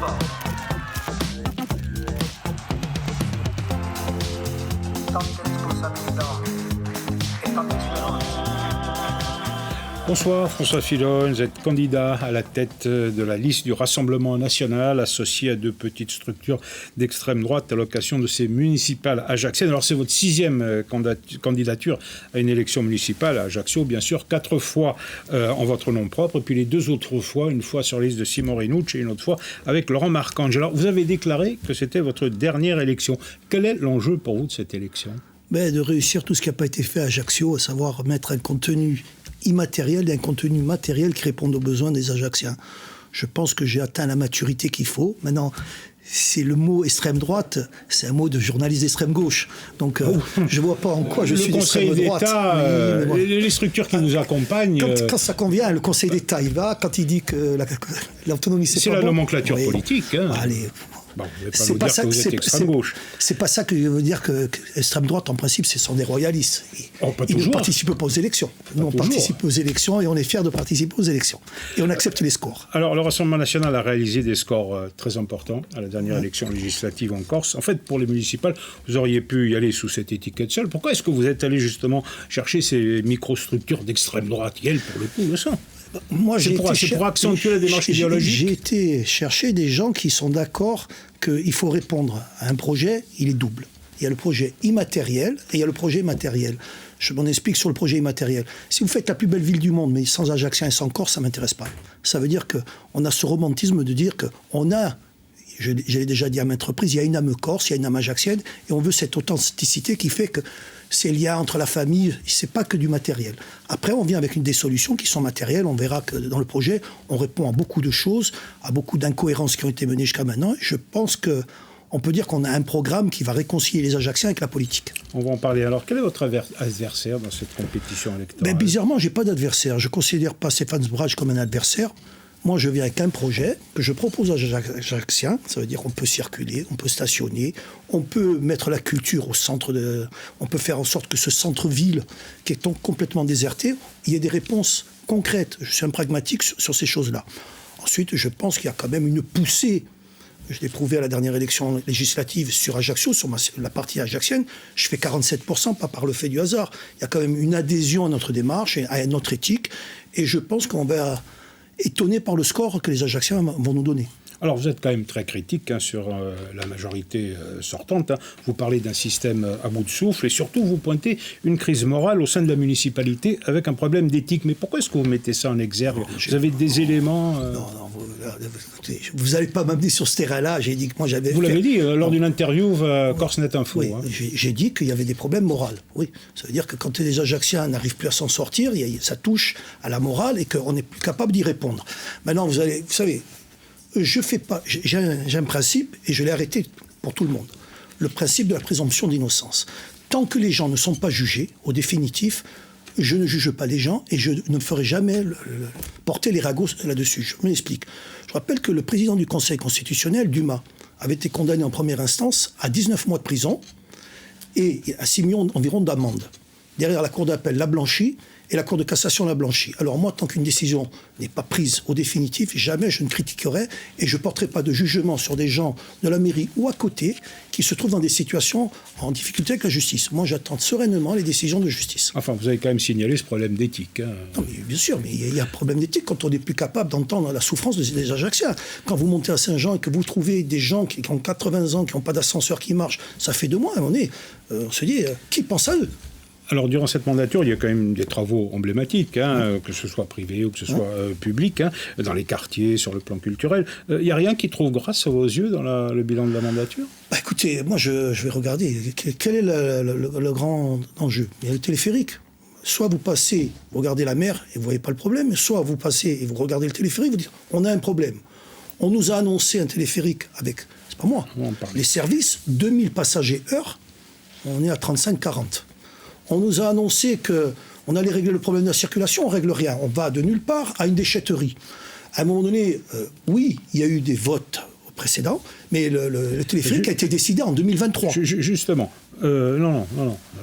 fort. Tant de responsabilités et tant d'expérience. Bonsoir, François Fillon, vous êtes candidat à la tête de la liste du Rassemblement national, associé à deux petites structures d'extrême droite à l'occasion de ces municipales ajaxiennes. Alors c'est votre 6e candidature à une élection municipale à Ajaccio, bien sûr, 4 fois en votre nom propre, et puis les 2 autres fois, une fois sur la liste de Simon Renucci et une autre fois avec Laurent Marcangel. Alors vous avez déclaré que c'était votre dernière élection. Quel est l'enjeu pour vous de cette élection ? De réussir tout ce qui n'a pas été fait à Ajaccio, à savoir mettre un contenu immatériel et un contenu matériel qui répondent aux besoins des Ajacciens. Je pense que j'ai atteint la maturité qu'il faut. Maintenant, c'est le mot extrême droite, c'est un mot de journaliste d'extrême gauche. Donc, je ne vois pas en quoi je suis d'extrême droite. Le Conseil d'État, les structures qui nous accompagnent... Quand ça convient, le Conseil d'État, il va. Quand il dit que l'autonomie, c'est pas la bon, nomenclature politique. Hein. Allez... Bon, vous n'allez pas nous dire que vous êtes extrême gauche. C'est pas ça que je veux dire que extrême droite, en principe, ce sont des royalistes. Ils ne participent pas aux élections. Nous, on participe aux élections et on est fiers de participer aux élections. Et on accepte les scores. Alors, le Rassemblement national a réalisé des scores très importants à la dernière élection législative en Corse. En fait, pour les municipales, vous auriez pu y aller sous cette étiquette seule. Pourquoi est-ce que vous êtes allé justement chercher ces microstructures d'extrême droite ? Elles, pour le coup, le sont. Moi, c'est pour accentuer la démarche idéologique. J'ai été chercher des gens qui sont d'accord qu'il faut répondre à un projet, il est double. Il y a le projet immatériel et il y a le projet matériel. Je m'en explique sur le projet immatériel. Si vous faites la plus belle ville du monde, mais sans Ajacciens et sans Corse, ça ne m'intéresse pas. Ça veut dire qu'on a ce romantisme de dire qu'on a, je l'ai déjà dit à maintes reprises, il y a une âme corse, il y a une âme ajaxienne, et on veut cette authenticité qui fait que ces liens entre la famille, c'est pas que du matériel. Après, on vient avec des solutions qui sont matérielles. On verra que dans le projet, on répond à beaucoup de choses, à beaucoup d'incohérences qui ont été menées jusqu'à maintenant. Je pense qu'on peut dire qu'on a un programme qui va réconcilier les Ajacciens avec la politique. On va en parler. Alors, quel est votre adversaire dans cette compétition électorale ? Bizarrement, je n'ai pas d'adversaire. Je ne considère pas Stéphane Sbraj comme un adversaire. Moi, je viens avec un projet que je propose aux Ajacciens. Ça veut dire qu'on peut circuler, on peut stationner, on peut mettre la culture au centre on peut faire en sorte que ce centre-ville, qui est complètement déserté, il y ait des réponses concrètes. Je suis un pragmatique sur ces choses-là. Ensuite, je pense qu'il y a quand même une poussée. Je l'ai prouvé à la dernière élection législative sur Ajaccio, sur la partie ajaxienne. Je fais 47%, pas par le fait du hasard. Il y a quand même une adhésion à notre démarche, à notre éthique. Et je pense qu'on va... étonné par le score que les Ajacciens vont nous donner. Alors vous êtes quand même très critique sur la majorité sortante. Vous parlez d'un système à bout de souffle et surtout vous pointez une crise morale au sein de la municipalité avec un problème d'éthique. Mais pourquoi est-ce que vous mettez ça en exergue ? Vous avez des éléments... Non, vous n'allez pas m'amener sur ce terrain-là. J'ai dit que moi j'avais... Vous l'avez dit lors d'une interview Corsenet Info. Oui, j'ai dit qu'il y avait des problèmes moraux. Oui, ça veut dire que quand les Ajacciens n'arrivent plus à s'en sortir, ça touche à la morale et qu'on n'est plus capable d'y répondre. Maintenant, vous savez... J'ai un principe, et je l'ai arrêté pour tout le monde. Le principe de la présomption d'innocence. Tant que les gens ne sont pas jugés, au définitif, je ne juge pas les gens et je ne ferai jamais porter les ragots là-dessus. Je m'explique. Je rappelle que le président du Conseil constitutionnel, Dumas, avait été condamné en première instance à 19 mois de prison et à 6 millions environ d'amende. Derrière la Cour d'appel l'a blanchi et la Cour de cassation l'a blanchi. Alors moi, tant qu'une décision n'est pas prise au définitif, jamais je ne critiquerai et je ne porterai pas de jugement sur des gens de la mairie ou à côté qui se trouvent dans des situations en difficulté avec la justice. Moi, j'attends sereinement les décisions de justice. Enfin, vous avez quand même signalé ce problème d'éthique. Hein. Non, mais bien sûr, mais il y a un problème d'éthique quand on n'est plus capable d'entendre la souffrance des Ajacciens. Quand vous montez à Saint-Jean et que vous trouvez des gens qui ont 80 ans, qui n'ont pas d'ascenseur qui marche, ça fait 2 mois, on se dit, qui pense à eux ? Alors, durant cette mandature, il y a quand même des travaux emblématiques, que ce soit privé ou que ce soit public, dans les quartiers, sur le plan culturel. Il n'y a rien qui trouve grâce à vos yeux dans le bilan de la mandature ? Écoutez, moi, je vais regarder. Quel est le grand enjeu ? Il y a le téléphérique. Soit vous passez, vous regardez la mer et vous ne voyez pas le problème, soit vous passez et vous regardez le téléphérique, vous dites, on a un problème. On nous a annoncé un téléphérique avec, c'est pas moi, les services, 2000 passagers heure, on est à 35-40. On nous a annoncé qu'on allait régler le problème de la circulation, on ne règle rien. On va de nulle part à une déchetterie. À un moment donné, oui, il y a eu des votes précédents, mais le téléphérique a été décidé en 2023. Justement, Non.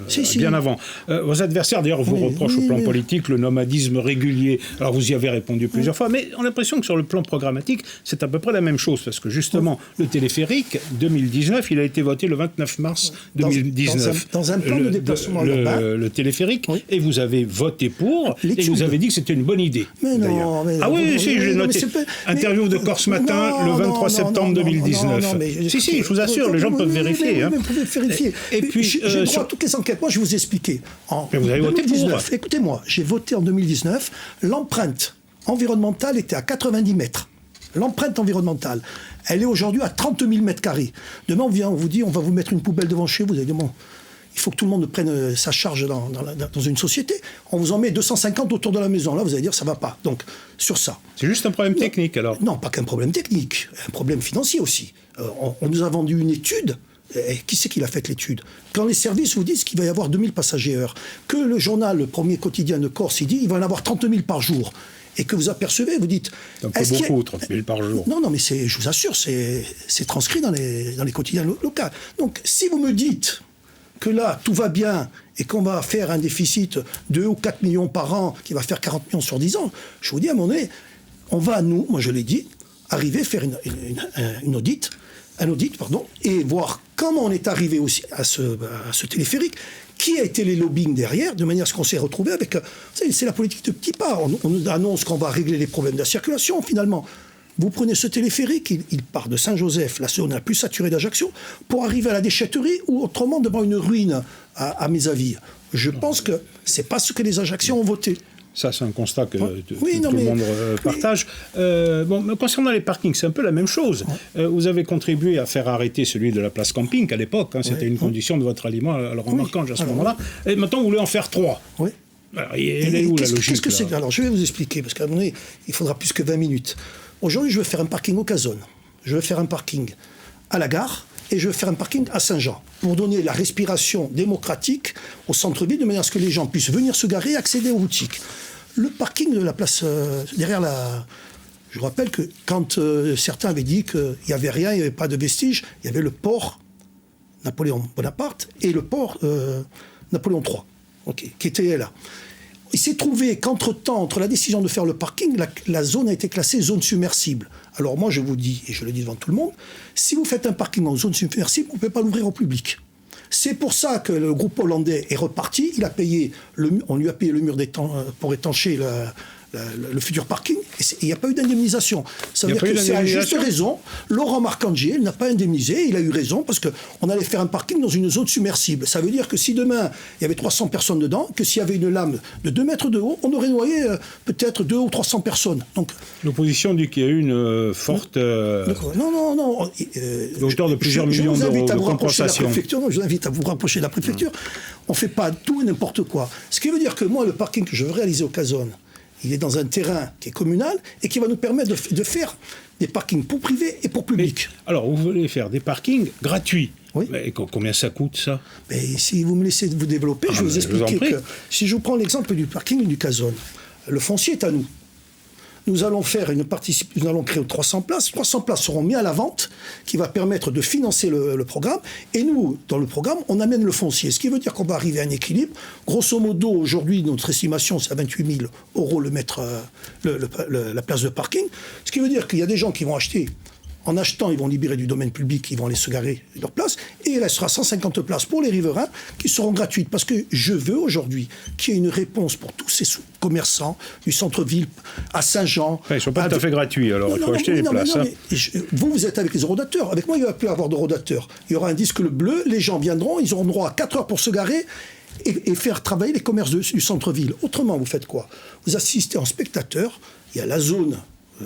Si. Bien avant. Vos adversaires, d'ailleurs, vous reprochent au plan politique le nomadisme régulier. Alors, vous y avez répondu plusieurs fois, mais on a l'impression que sur le plan programmatique, c'est à peu près la même chose, parce que justement, le téléphérique, 2019, il a été voté le 29 mars 2019. Dans un plan de déplacement urbain. Le téléphérique, et vous avez voté pour, et vous avez dit que c'était une bonne idée. Mais non, mais ah oui, si, j'ai noté. Interview de Corse Matin, le 23 septembre 2019. Si, je vous assure, les gens peuvent vérifier. Vous pouvez vérifier. Et puis, j'ai droit à toutes les enquêtes. Moi, je vais vous expliquer. Mais vous avez voté pour. Écoutez-moi, j'ai voté en 2019. L'empreinte environnementale était à 90 mètres. L'empreinte environnementale, elle est aujourd'hui à 30 000 mètres carrés. Demain, on vous dit, on va vous mettre une poubelle devant chez vous. Vous allez dire, bon, il faut que tout le monde prenne sa charge dans une société. On vous en met 250 autour de la maison. Là, vous allez dire, ça ne va pas. Donc, sur ça. C'est juste un problème technique, alors? Non, pas qu'un problème technique. Un problème financier aussi. On nous a vendu une étude. Et qui c'est qui l'a fait l'étude? Quand les services vous disent qu'il va y avoir 2000 passagers heure, que le journal, le premier quotidien de Corse, il dit qu'il va en avoir 30 000 par jour, et que vous apercevez, vous dites... C'est beaucoup, 30 000 par jour. Non, mais je vous assure, c'est transcrit dans les quotidiens locaux. Donc, si vous me dites que là, tout va bien, et qu'on va faire un déficit de 2 ou 4 millions par an, qui va faire 40 millions sur 10 ans, je vous dis, à un moment donné, on va, nous, moi je l'ai dit, arriver à faire un audit, et voir comment on est arrivé aussi à ce téléphérique, qui a été les lobbying derrière, de manière à ce qu'on s'est retrouvé avec... C'est la politique de petits pas. On nous annonce qu'on va régler les problèmes de la circulation, finalement. Vous prenez ce téléphérique, il part de Saint-Joseph, la zone la plus saturée d'Ajaccio, pour arriver à la déchetterie, ou autrement devant une ruine, à mes avis. Je pense que c'est pas ce que les Ajacciens ont voté. Ça, c'est un constat que tout le monde partage. Concernant les parkings, c'est un peu la même chose. Vous avez contribué à faire arrêter celui de la place camping à l'époque. C'était une condition de votre aliment, alors Marcange à ce moment-là. Et maintenant, vous voulez en faire 3. Oui. Alors, elle est où la logique là? Alors, je vais vous expliquer, parce qu'à un moment donné, il faudra plus que 20 minutes. Aujourd'hui, je vais faire un parking au Cazone. Je vais faire un parking à la gare. Et je vais faire un parking à Saint-Jean, pour donner la respiration démocratique au centre-ville, de manière à ce que les gens puissent venir se garer et accéder aux boutiques. Le parking de la place derrière la... Je vous rappelle que quand certains avaient dit qu'il n'y avait rien, il n'y avait pas de vestiges, il y avait le port Napoléon Bonaparte et le port Napoléon III, qui étaient là. Il s'est trouvé qu'entre-temps, entre la décision de faire le parking, la zone a été classée zone submersible. Alors moi, je vous dis, et je le dis devant tout le monde, si vous faites un parking en zone submersible, on ne peut pas l'ouvrir au public. C'est pour ça que le groupe hollandais est reparti. On lui a payé le mur pour étancher le futur parking. Et il n'y a pas eu d'indemnisation. Ça veut dire que c'est à juste raison. Laurent Marcangier n'a pas indemnisé. Il a eu raison parce qu'on allait faire un parking dans une zone submersible. Ça veut dire que si demain, il y avait 300 personnes dedans, que s'il y avait une lame de 2 mètres de haut, on aurait noyé peut-être 200 ou 300 personnes. Donc, l'opposition dit qu'il y a eu une forte... Non. Hauteur de plusieurs millions d'euros de compensation. Je vous invite à vous rapprocher de la préfecture. On ne fait pas tout et n'importe quoi. Ce qui veut dire que moi, le parking que je veux réaliser au Cazone, il est dans un terrain qui est communal et qui va nous permettre de faire des parkings pour privés et pour public. Alors, vous voulez faire des parkings gratuits. Oui. Mais combien ça coûte, ça? Mais si vous me laissez vous développer, je vais vous expliquer que si je vous prends l'exemple du parking du Cazone, le foncier est à nous. Nous allons créer 300 places. 300 places seront mises à la vente, qui va permettre de financer le programme. Et nous, dans le programme, on amène le foncier. Ce qui veut dire qu'on va arriver à un équilibre. Grosso modo, aujourd'hui, notre estimation, c'est à 28 000 € le mètre, la place de parking. Ce qui veut dire qu'il y a des gens qui vont acheter. En achetant, ils vont libérer du domaine public, ils vont aller se garer leur place, et il restera 150 places pour les riverains qui seront gratuites. Parce que je veux aujourd'hui qu'il y ait une réponse pour tous ces commerçants du centre-ville à Saint-Jean. Ils ne sont pas tout à fait gratuits, alors il faut acheter les places. Vous êtes avec les eurodateurs. Avec moi, il ne va plus avoir d'eurodateurs. Il y aura un disque bleu, les gens viendront, ils auront droit à 4 heures pour se garer et faire travailler les commerces du centre-ville. Autrement, vous faites quoi? Vous assistez en spectateur, il y a la zone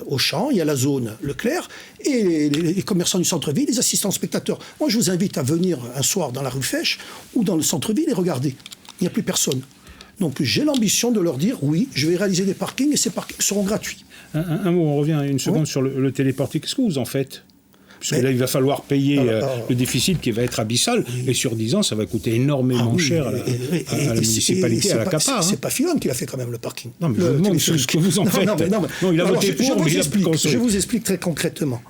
Auchan, il y a la zone Leclerc, et les commerçants du centre-ville, les assistants spectateurs. Moi, je vous invite à venir un soir dans la rue Fèche ou dans le centre-ville et regarder. Il n'y a plus personne. Donc, j'ai l'ambition de leur dire, oui, je vais réaliser des parkings et ces parkings seront gratuits. Un mot, on revient une seconde sur le téléportique. Qu'est-ce que vous en faites? Parce que là, il va falloir payer le déficit qui va être abyssal, et sur 10 ans, ça va coûter énormément cher à la municipalité, à la CAPA. C'est pas Filon qui l'a fait quand même, le parking. Non, mais je vous demande ce que vous en faites. Non, il a voté pour, mais il a construit. Je vous explique très concrètement.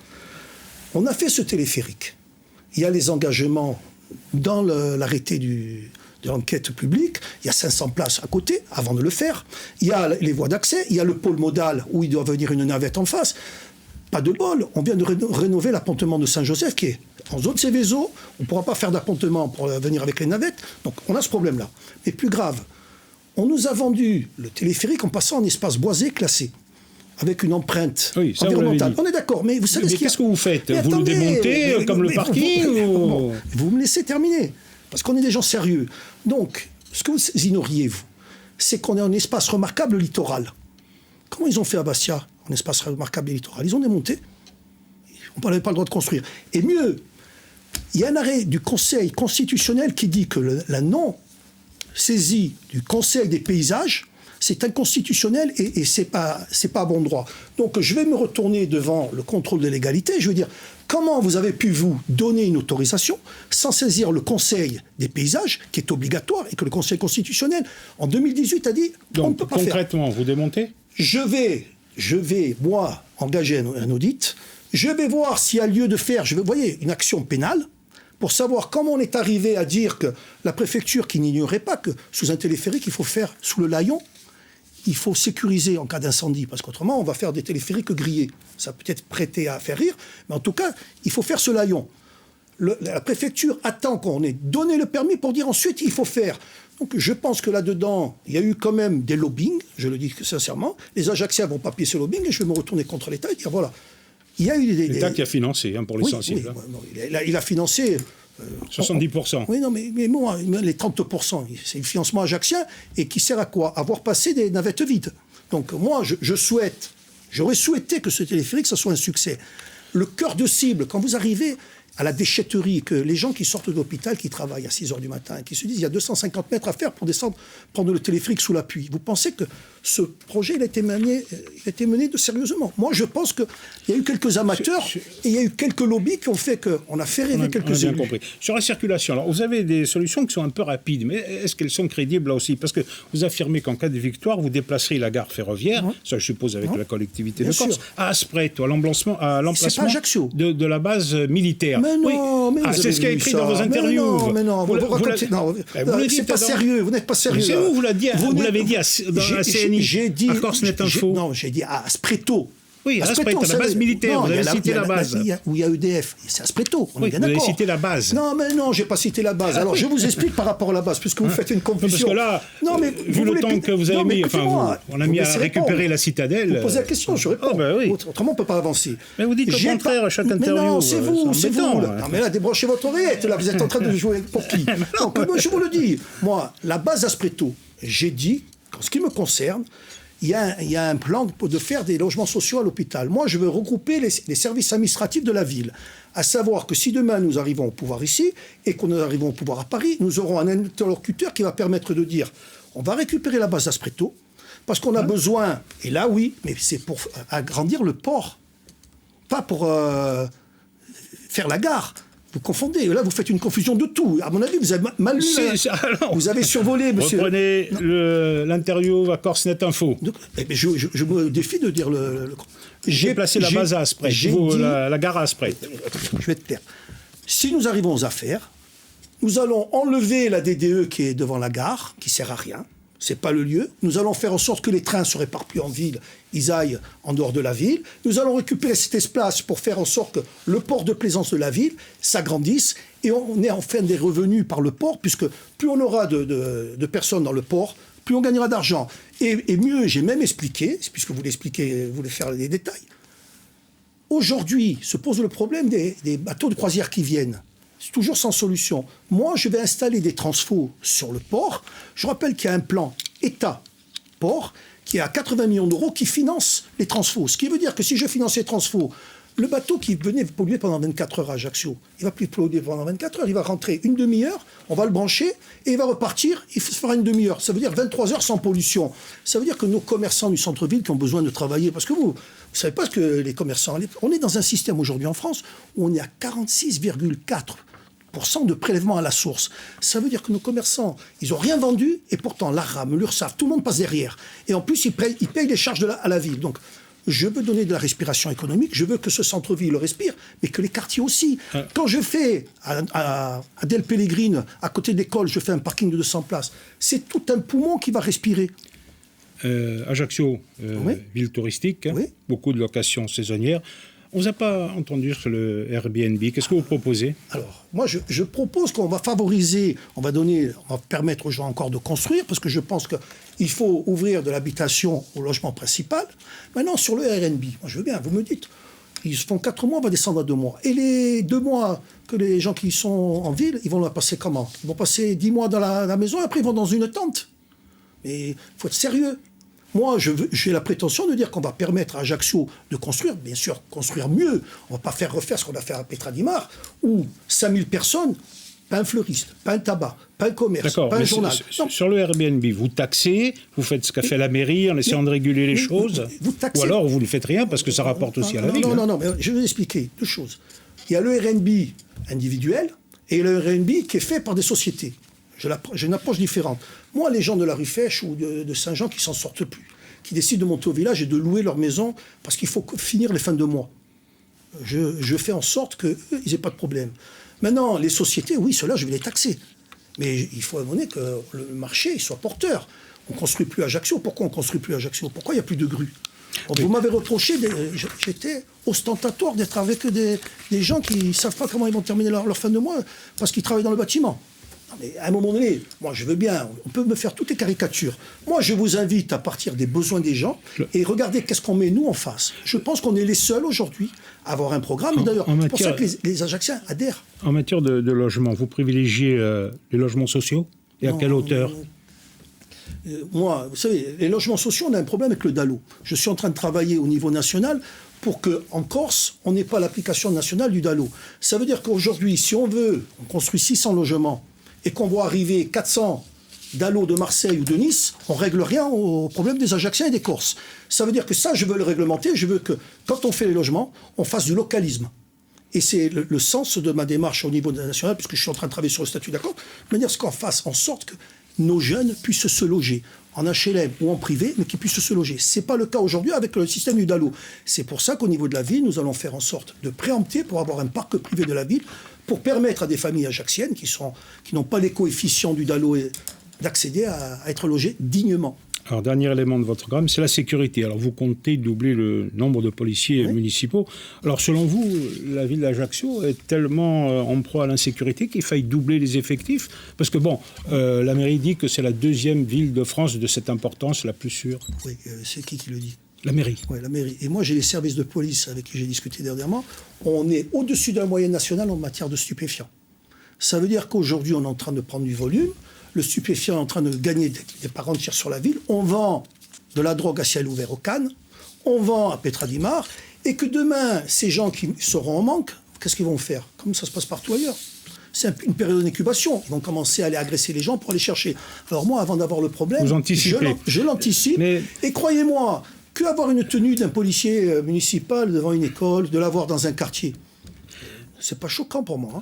On a fait ce téléphérique. Il y a les engagements dans l'arrêté de l'enquête publique, il y a 500 places à côté, avant de le faire. Il y a les voies d'accès, il y a le pôle modal où il doit venir une navette en face. Pas de bol, on vient de rénover l'appontement de Saint-Joseph qui est en zone Céveso. On ne pourra pas faire d'appontement pour venir avec les navettes. Donc on a ce problème-là. Mais plus grave, on nous a vendu le téléphérique en passant en espace boisé classé, avec une empreinte environnementale. On est d'accord, mais vous savez qu'est-ce que vous faites? Vous le démontez comme le parking vous me laissez terminer, parce qu'on est des gens sérieux. Donc, ce que vous ignoriez, vous, c'est qu'on est un espace remarquable littoral. Comment ils ont fait à Bastia, un espace remarquable littoral? Ils ont démonté. On n'avait pas le droit de construire. Et mieux, il y a un arrêt du Conseil constitutionnel qui dit que la non-saisie du Conseil des paysages, c'est inconstitutionnel et c'est pas à bon droit. Donc je vais me retourner devant le contrôle de légalité. Je veux dire, comment vous avez pu vous donner une autorisation sans saisir le Conseil des paysages, qui est obligatoire, et que le Conseil constitutionnel, en 2018, a dit on ne peut pas faire. Concrètement, vous démontez? Je vais, moi, engager un audit. Je vais voir s'il y a lieu de faire, vous voyez, une action pénale, pour savoir comment on est arrivé à dire que la préfecture, qui n'ignorait pas que sous un téléphérique, il faut faire sous le layon, il faut sécuriser en cas d'incendie, parce qu'autrement, on va faire des téléphériques grillés. Ça peut être prêté à faire rire, mais en tout cas, il faut faire ce layon. La préfecture attend qu'on ait donné le permis pour dire ensuite, il faut faire. Donc je pense que là-dedans, il y a eu quand même des lobbying, je le dis sincèrement. Les Ajacciens vont pas payer ce lobbying, et je vais me retourner contre l'État et dire, voilà, il y a eu l'État qui a financé, pour l'essentiel. Oui, il a financé... 70%. Oui, non, mais moi, les 30%, c'est le financement ajaccien, et qui sert à quoi? Avoir passé des navettes vides. Donc moi, j'aurais souhaité que ce téléphérique, ça soit un succès. Le cœur de cible, quand vous arrivez à la déchetterie, que les gens qui sortent de l'hôpital, qui travaillent à 6h du matin, qui se disent il y a 250 mètres à faire pour descendre, prendre le téléphérique sous l'appui. Vous pensez que ce projet il a été mené de sérieusement? Moi, je pense qu'il y a eu quelques amateurs et il y a eu quelques lobbies qui ont fait qu'on a fait rêver quelques élus. Compris. Sur la circulation, alors vous avez des solutions qui sont un peu rapides, mais est-ce qu'elles sont crédibles là aussi? Parce que vous affirmez qu'en cas de victoire, vous déplacerez la gare ferroviaire, ça je suppose avec la collectivité de Corse, à Aspreto, à l'emplacement de la base militaire. Mais non, mais c'est ce qui est écrit dans vos interviews. Mais non, vous c'est pas sérieux, vous n'êtes pas sérieux. C'est vous l'avez dit dans la CNI, à Corse.net Info. Non, j'ai dit à Aspreto. Oui, Aspreto, la base militaire, vous avez cité la base. Où il y a EDF, c'est Aspreto, on est bien d'accord. Vous avez cité la base. Non, mais non, je n'ai pas cité la base. Alors, je vous explique par rapport à la base, puisque vous faites une confusion. Parce que là, vu le temps que vous avez mis, on a mis à récupérer la citadelle. Vous posez la question, je réponds. Autrement, on ne peut pas avancer. Mais vous dites le contraire à chaque interview. Mais non, c'est vous. Non, mais là, débranchez votre oreillette, là, vous êtes en train de jouer pour qui? Donc, je vous le dis. Moi, la base Aspreto, j'ai dit, en ce qui me concerne, il y a un plan de faire des logements sociaux à l'hôpital. Moi, je veux regrouper les services administratifs de la ville. À savoir que si demain nous arrivons au pouvoir ici et que nous arrivons au pouvoir à Paris, nous aurons un interlocuteur qui va permettre de dire on va récupérer la base Aspreto parce qu'on a besoin, et là oui, mais c'est pour agrandir le port, pas pour faire la gare. Vous confondez. Là, vous faites une confusion de tout. À mon avis, vous avez mal lu. Vous avez survolé, monsieur. Reprenez l'interview à Corse.net Info. Donc, je me défie de dire J'ai placé la base à Aspret, la gare à Aspret. Je vais être clair. Si nous arrivons aux affaires, nous allons enlever la DDE qui est devant la gare, qui ne sert à rien. Ce n'est pas le lieu. Nous allons faire en sorte que les trains se réparent plus en ville, ils aillent en dehors de la ville. Nous allons récupérer cet espace pour faire en sorte que le port de plaisance de la ville s'agrandisse et on ait enfin des revenus par le port, puisque plus on aura de personnes dans le port, plus on gagnera d'argent. Et mieux, j'ai même expliqué, puisque vous voulez faire les détails, aujourd'hui se pose le problème des bateaux de croisière qui viennent. C'est toujours sans solution. Moi, je vais installer des transfos sur le port. Je rappelle qu'il y a un plan État-port qui est à 80 millions d'euros qui finance les transfos. Ce qui veut dire que si je finance les transfos, le bateau qui venait polluer pendant 24 heures à Ajaccio, il va plus polluer pendant 24 heures, il va rentrer une demi-heure, on va le brancher et il va repartir, il fera une demi-heure. Ça veut dire 23 heures sans pollution. Ça veut dire que nos commerçants du centre-ville qui ont besoin de travailler, parce que vous ne savez pas ce que les commerçants... On est dans un système aujourd'hui en France où on est à 46,4% de prélèvement à la source. Ça veut dire que nos commerçants, ils n'ont rien vendu et pourtant l'ARAM, l'URSSAF, tout le monde passe derrière. Et en plus, ils payent les charges à la ville. Donc, Je veux donner de la respiration économique, je veux que ce centre-ville le respire, mais que les quartiers aussi. Quand je fais à Del Pellegrine, à côté de l'école, je fais un parking de 200 places, c'est tout un poumon qui va respirer. Ajaccio, Oui. ville touristique, Oui. beaucoup de locations saisonnières. On ne vous a pas entendu sur le Airbnb. Qu'est-ce que vous proposez? Alors, moi, je propose qu'on va favoriser, on va permettre aux gens encore de construire, parce que je pense qu'il faut ouvrir de l'habitation au logement principal. Maintenant, sur le Airbnb, moi, je veux bien, vous me dites, ils font 4 mois, on va descendre à 2 mois. Et les 2 mois que les gens qui sont en ville, ils vont la passer comment? Ils vont passer 10 mois dans la maison, et après ils vont dans une tente. Mais il faut être sérieux. Moi, j'ai la prétention de dire qu'on va permettre à Ajaccio de construire, bien sûr, construire mieux. On ne va pas faire refaire ce qu'on a fait à Pétradimar, où 5000 personnes, pas un fleuriste, pas un tabac, pas un commerce, D'accord, pas un mais journal. sur le Airbnb, vous taxez, vous faites ce qu'a fait la mairie en essayant de réguler les choses, vous taxez. ou alors vous ne faites rien parce que ça rapporte aussi à la ville. Non, mais je vais vous expliquer 2 choses. Il y a le Airbnb individuel et le Airbnb qui est fait par des sociétés. J'ai une approche différente. Moi, les gens de la rue Fèche ou de Saint-Jean qui s'en sortent plus, qui décident de monter au village et de louer leur maison parce qu'il faut finir les fins de mois. Je fais en sorte qu'eux, ils n'aient pas de problème. Maintenant, les sociétés, oui, ceux-là, je vais les taxer. Mais il faut amener que le marché il soit porteur. On ne construit plus à Ajaccio. Pourquoi on ne construit plus à Ajaccio? Pourquoi il n'y a plus de grues? Vous m'avez reproché, j'étais ostentatoire d'être avec des gens qui ne savent pas comment ils vont terminer leur fin de mois parce qu'ils travaillent dans le bâtiment. Non, mais à un moment donné, moi je veux bien, on peut me faire toutes les caricatures. Moi je vous invite à partir des besoins des gens et regardez qu'est-ce qu'on met nous en face. Je pense qu'on est les seuls aujourd'hui à avoir un programme. Et d'ailleurs, c'est pour ça que les Ajacciens adhèrent. En matière de logement, vous privilégiez les logements sociaux? Et à quelle hauteur? Moi, vous savez, les logements sociaux, on a un problème avec le DALO. Je suis en train de travailler au niveau national pour qu'en Corse, on n'ait pas l'application nationale du DALO. Ça veut dire qu'aujourd'hui, si on construit 600 logements et qu'on voit arriver 400 DALO de Marseille ou de Nice, on ne règle rien au problème des Ajacciens et des Corses. Ça veut dire que ça, je veux le réglementer. Je veux que, quand on fait les logements, on fasse du localisme. Et c'est le sens de ma démarche au niveau national, puisque je suis en train de travailler sur le statut d'accord, de dire ce qu'on fasse en sorte que nos jeunes puissent se loger en HLM ou en privé, mais qu'ils puissent se loger. Ce n'est pas le cas aujourd'hui avec le système du DALO. C'est pour ça qu'au niveau de la ville, nous allons faire en sorte de préempter pour avoir un parc privé de la ville, pour permettre à des familles ajacciennes qui n'ont pas les coefficients du DALO d'accéder à être logées dignement. Alors, dernier élément de votre programme, c'est la sécurité. Alors, vous comptez doubler le nombre de policiers municipaux. Alors, selon vous, la ville d'Ajaccio est tellement en proie à l'insécurité qu'il faille doubler les effectifs? Parce que, bon, la mairie dit que c'est la 2e ville de France de cette importance la plus sûre. Oui, c'est qui le dit? La mairie. Oui, la mairie. Et moi, j'ai les services de police avec qui j'ai discuté dernièrement. On est au-dessus de la moyenne nationale en matière de stupéfiants. Ça veut dire qu'aujourd'hui, on est en train de prendre du volume. Le stupéfiant est en train de gagner des parts entières sur la ville. On vend de la drogue à ciel ouvert au Cannes. On vend à Pétradimar. Et que demain, ces gens qui seront en manque, qu'est-ce qu'ils vont faire? Comme ça se passe partout ailleurs. C'est une période d'incubation. Ils vont commencer à aller agresser les gens pour aller chercher. Alors moi, avant d'avoir le problème, vous anticipez. Je l'anticipe. Mais... Et croyez-moi, qu'avoir une tenue d'un policier municipal devant une école, de l'avoir dans un quartier, c'est pas choquant pour moi.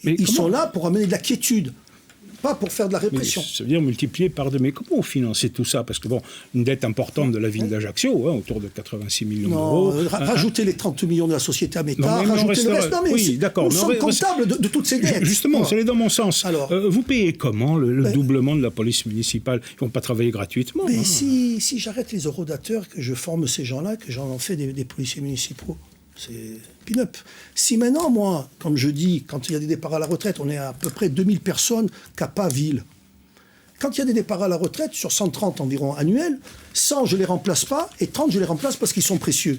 Hein. Ils sont là pour amener de la quiétude. Pas pour faire de la répression. Mais ça veut dire multiplier par 2. Mais comment vous financez tout ça? Parce que, bon, une dette importante de la ville d'Ajaccio, autour de 86 millions d'euros. Rajoutez les 30 millions de la société à Métard, rajoutez le reste. Non, mais oui, d'accord. Nous sommes comptables de toutes ces dettes. Justement, c'est allé dans mon sens. Alors, vous payez comment le doublement de la police municipale? Ils ne vont pas travailler gratuitement. Mais si j'arrête les horodateurs, que je forme ces gens-là, que j'en fais des policiers municipaux, c'est pin-up. Si maintenant, moi, comme je dis, quand il y a des départs à la retraite, on est à peu près 2000 personnes CAPA ville. Quand il y a des départs à la retraite, sur 130 environ annuels, 100 je ne les remplace pas et 30 je les remplace parce qu'ils sont précieux.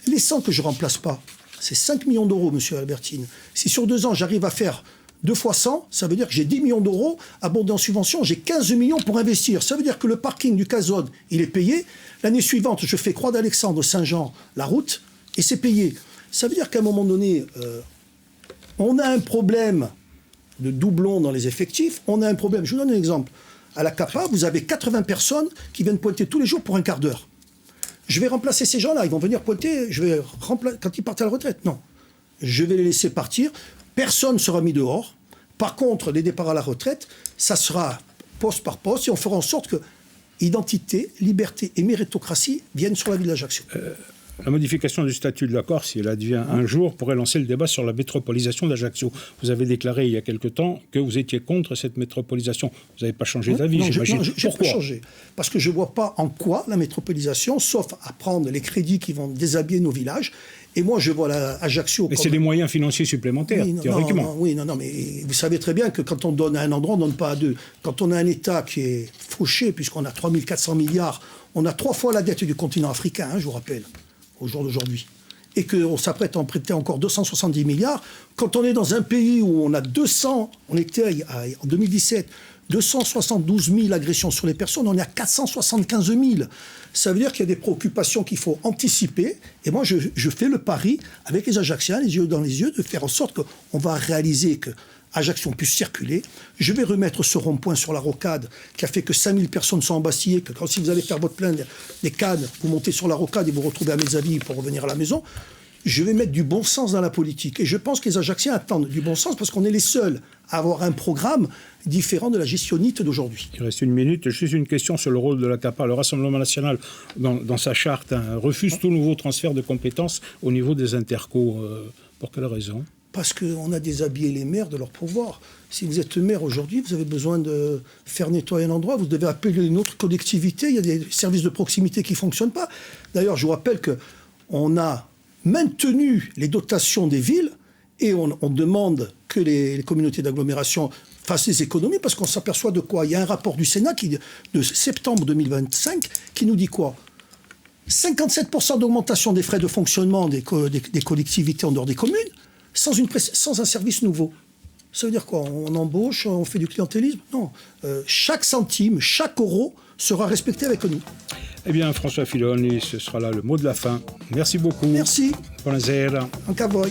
Les 100 que je ne remplace pas, c'est 5 millions d'euros, monsieur Albertine. Si sur 2 ans, j'arrive à faire 2 fois 100, ça veut dire que j'ai 10 millions d'euros abondés en subvention, j'ai 15 millions pour investir. Ça veut dire que le parking du Cazode, il est payé. L'année suivante, je fais Croix d'Alexandre, Saint-Jean, la route, et c'est payé. Ça veut dire qu'à un moment donné, on a un problème de doublons dans les effectifs. On a un problème. Je vous donne un exemple. À la CAPA, vous avez 80 personnes qui viennent pointer tous les jours pour un quart d'heure. Je vais remplacer ces gens-là. Ils vont venir pointer quand ils partent à la retraite. Non. Je vais les laisser partir. Personne ne sera mis dehors. Par contre, les départs à la retraite, ça sera poste par poste et on fera en sorte que identité, liberté et méritocratie viennent sur la ville d'Ajaccio. La modification du statut de la Corse, si elle advient un jour, pourrait lancer le débat sur la métropolisation d'Ajaccio. Vous avez déclaré il y a quelque temps que vous étiez contre cette métropolisation. Vous n'avez pas changé d'avis, j'imagine. Pourquoi ? Pas changé. Parce que je ne vois pas en quoi la métropolisation, sauf à prendre les crédits qui vont déshabiller nos villages. Et moi, je vois Ajaccio... Mais c'est des moyens financiers supplémentaires, théoriquement. Mais vous savez très bien que quand on donne à un endroit, on ne donne pas à deux. Quand on a un État qui est fauché, puisqu'on a 3 400 milliards, on a 3 fois la dette du continent africain, je vous rappelle, au jour d'aujourd'hui. Et qu'on s'apprête à en prêter encore 270 milliards. Quand on est dans un pays où on a on était en 2017, 272 000 agressions sur les personnes, on est à 475 000. Ça veut dire qu'il y a des préoccupations qu'il faut anticiper. Et moi, je fais le pari, avec les Ajacciens, les yeux dans les yeux, de faire en sorte qu'on va réaliser que Ajaccio puisse circuler. Je vais remettre ce rond-point sur la rocade qui a fait que 5000 personnes sont embastillées, que quand si vous allez faire votre plein des cannes, vous montez sur la rocade et vous retrouvez à mes avis pour revenir à la maison. Je vais mettre du bon sens dans la politique. Et je pense que les Ajacciens attendent du bon sens parce qu'on est les seuls à avoir un programme différent de la gestionnite d'aujourd'hui. Il reste une minute. Juste une question sur le rôle de la CAPA. Le Rassemblement national, dans sa charte, refuse tout nouveau transfert de compétences au niveau des intercos. Pour quelle raison ? Parce qu'on a déshabillé les maires de leur pouvoir. Si vous êtes maire aujourd'hui, vous avez besoin de faire nettoyer un endroit, vous devez appeler une autre collectivité, il y a des services de proximité qui ne fonctionnent pas. D'ailleurs, je vous rappelle qu'on a maintenu les dotations des villes et on demande que les communautés d'agglomération fassent des économies parce qu'on s'aperçoit de quoi ? Il y a un rapport du Sénat de septembre 2025 qui nous dit quoi ? 57% d'augmentation des frais de fonctionnement des collectivités en dehors des communes, sans un service nouveau. Ça veut dire quoi ? On embauche, on fait du clientélisme ? Non. Chaque centime, chaque euro sera respecté avec nous. Eh bien, François Filoni, ce sera là le mot de la fin. Merci beaucoup. Merci. Buonasera. Anche a voi.